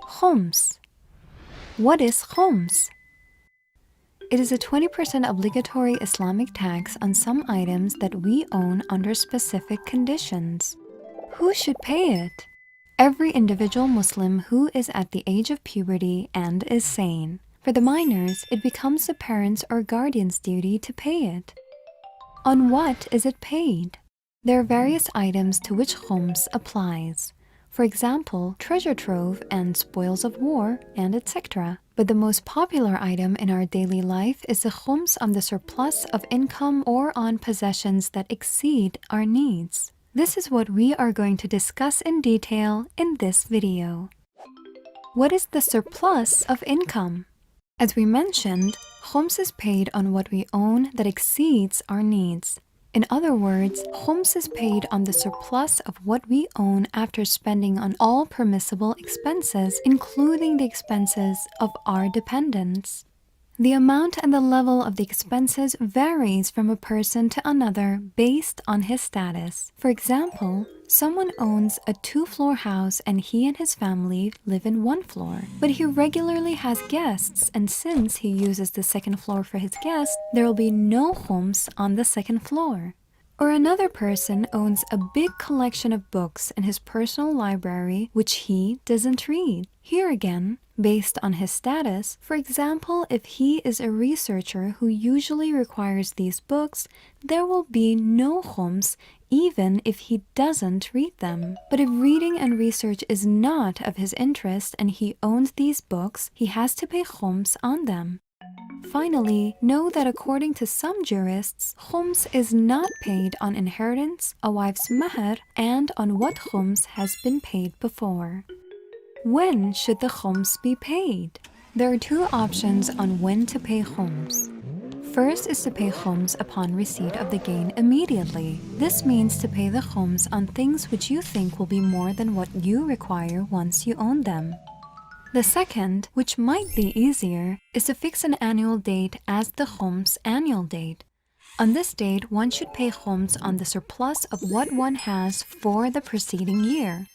Khums. What is khums? It is a 20% obligatory Islamic tax on some items that we own under specific conditions. Who should pay it? Every individual Muslim who is at the age of puberty and is sane. For the minors, it becomes the parents' or guardian's duty to pay it. On what is it paid? There are various items to which khums applies. For example, treasure trove and spoils of war, and etc. But the most popular item in our daily life is the khums on the surplus of income or on possessions that exceed our needs. This is what we are going to discuss in detail in this video. What is the surplus of income? As we mentioned, khums is paid on what we own that exceeds our needs. In other words, khums is paid on the surplus of what we own after spending on all permissible expenses, including the expenses of our dependents. The amount and the level of the expenses varies from a person to another based on his status. For example, someone owns a 2-floor house and he and his family live in 1 floor. But he regularly has guests, and since he uses the 2nd floor for his guests, there will be no khums on the 2nd floor. Or another person owns a big collection of books in his personal library which he doesn't read. Here again, based on his status, for example, if he is a researcher who usually requires these books, there will be no khums even if he doesn't read them. But if reading and research is not of his interest and he owns these books, he has to pay khums on them. Finally, know that according to some jurists, khums is not paid on inheritance, a wife's mahr, and on what khums has been paid before. When should the khums be paid? There are 2 options on when to pay khums. First is to pay khums upon receipt of the gain immediately. This means to pay the khums on things which you think will be more than what you require once you own them. The second, which might be easier, is to fix an annual date as the khums annual date. On this date, one should pay khums on the surplus of what one has for the preceding year.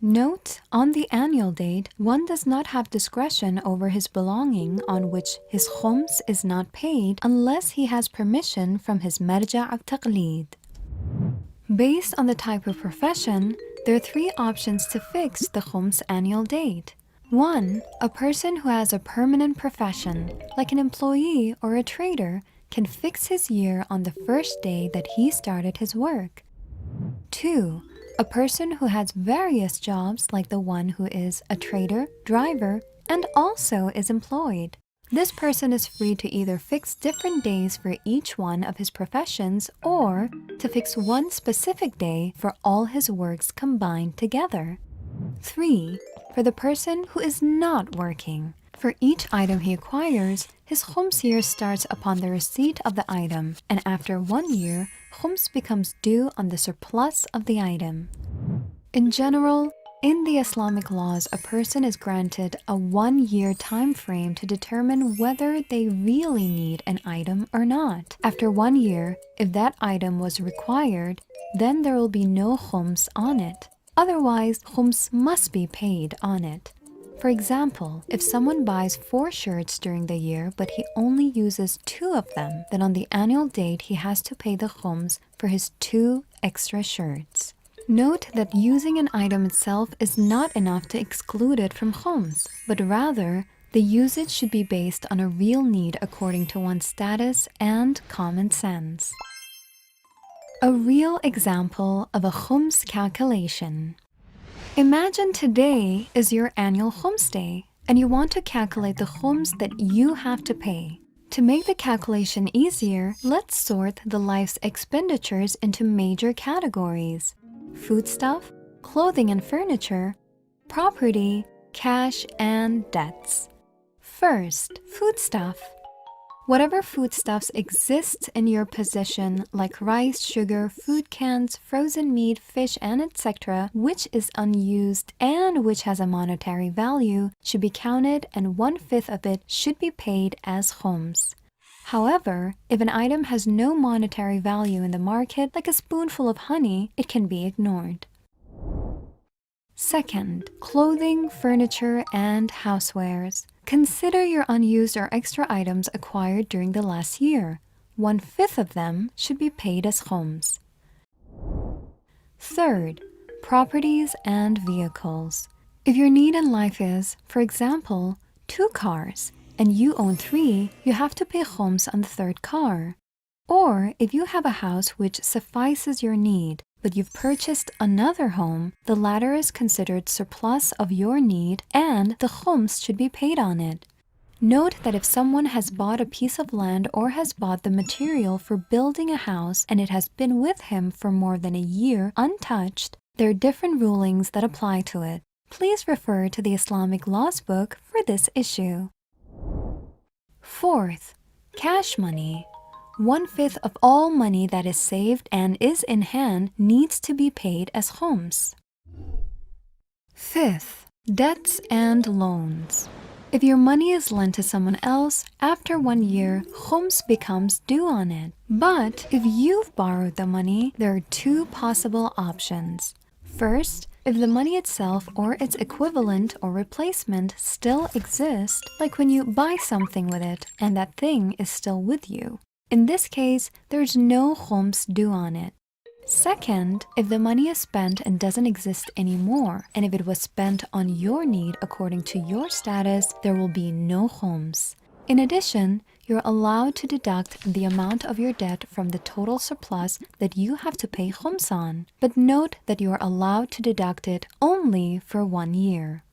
Note, on the annual date, one does not have discretion over his belonging on which his khums is not paid unless he has permission from his marja' al-taqlid. Based on the type of profession, there are 3 options to fix the khums annual date. 1. A person who has a permanent profession, like an employee or a trader, can fix his year on the first day that he started his work. 2. A person who has various jobs, like the one who is a trader, driver, and also is employed. This person is free to either fix different days for each one of his professions or to fix one specific day for all his works combined together. 3. For the person who is not working. For each item he acquires, his khums year starts upon the receipt of the item, and after 1 year, khums becomes due on the surplus of the item. In general, in the Islamic laws, a person is granted a 1-year time frame to determine whether they really need an item or not. After 1 year, if that item was required, then there will be no khums on it. Otherwise, khums must be paid on it. For example, if someone buys 4 shirts during the year but he only uses 2 of them, then on the annual date he has to pay the khums for his 2 extra shirts. Note that using an item itself is not enough to exclude it from khums, but rather, the usage should be based on a real need according to one's status and common sense. A real example of a khums calculation. Imagine today is your annual khums day, and you want to calculate the khums that you have to pay. To make the calculation easier, let's sort the life's expenditures into major categories: foodstuff, clothing and furniture, property, cash, and debts. First, foodstuff. Whatever foodstuffs exist in your possession, like rice, sugar, food cans, frozen meat, fish, and etc., which is unused and which has a monetary value, should be counted, and 1/5 of it should be paid as khums. However, if an item has no monetary value in the market, like a spoonful of honey, it can be ignored. Second, clothing, furniture, and housewares. Consider your unused or extra items acquired during the last year. 1/5 of them should be paid as khums. Third, properties and vehicles. If your need in life is, for example, 2 cars, and you own 3, you have to pay khums on the 3rd car. Or if you have a house which suffices your need, but you've purchased another home, the latter is considered surplus of your need and the khums should be paid on it. Note that if someone has bought a piece of land or has bought the material for building a house and it has been with him for more than a year untouched, there are different rulings that apply to it. Please refer to the Islamic laws book for this issue. Fourth, cash money. 1/5 of all money that is saved and is in hand needs to be paid as khums. Fifth, debts and loans. If your money is lent to someone else, after 1 year, khums becomes due on it. But if you've borrowed the money, there are 2 possible options. First, if the money itself or its equivalent or replacement still exists, like when you buy something with it and that thing is still with you. In this case, there's no khums due on it. Second, if the money is spent and doesn't exist anymore, and if it was spent on your need according to your status, there will be no khums. In addition, you're allowed to deduct the amount of your debt from the total surplus that you have to pay khums on, but note that you are allowed to deduct it only for 1 year.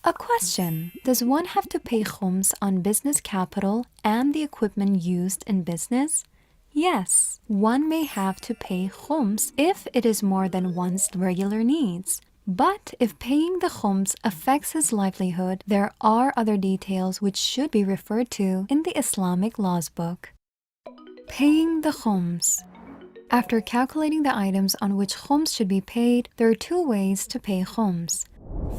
A question: does one have to pay khums on business capital and the equipment used in business? Yes, one may have to pay khums if it is more than one's regular needs. But if paying the khums affects his livelihood, there are other details which should be referred to in the Islamic laws book. Paying the khums. After calculating the items on which khums should be paid, there are 2 ways to pay khums.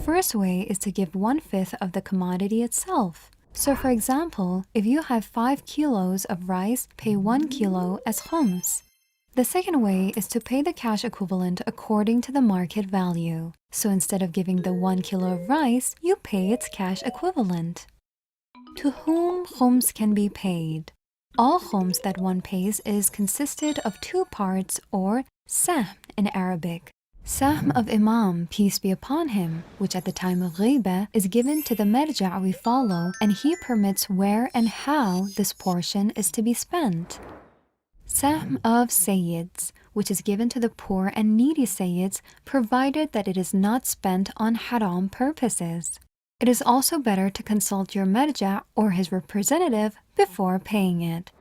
First way is to give 1/5 of the commodity itself. So for example, if you have 5 kilos of rice, pay 1 kilo as khums. The second way is to pay the cash equivalent according to the market value. So instead of giving the 1 kilo of rice, you pay its cash equivalent. To whom khums can be paid? All khums that one pays is consisted of 2 parts, or sahm in Arabic. Sahm of Imam, peace be upon him, which at the time of ghibah is given to the marja' we follow, and he permits where and how this portion is to be spent. Sahm of sayyids, which is given to the poor and needy sayyids, provided that it is not spent on haram purposes. It is also better to consult your marja' or his representative before paying it.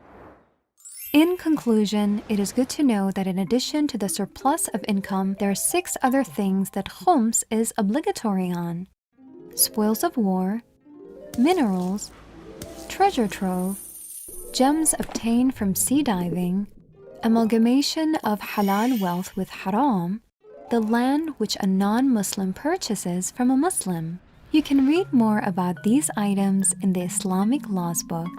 In conclusion, it is good to know that in addition to the surplus of income, there are 6 other things that khums is obligatory on: spoils of war, minerals, treasure trove, gems obtained from sea diving, amalgamation of halal wealth with haram, the land which a non-Muslim purchases from a Muslim. You can read more about these items in the Islamic laws book.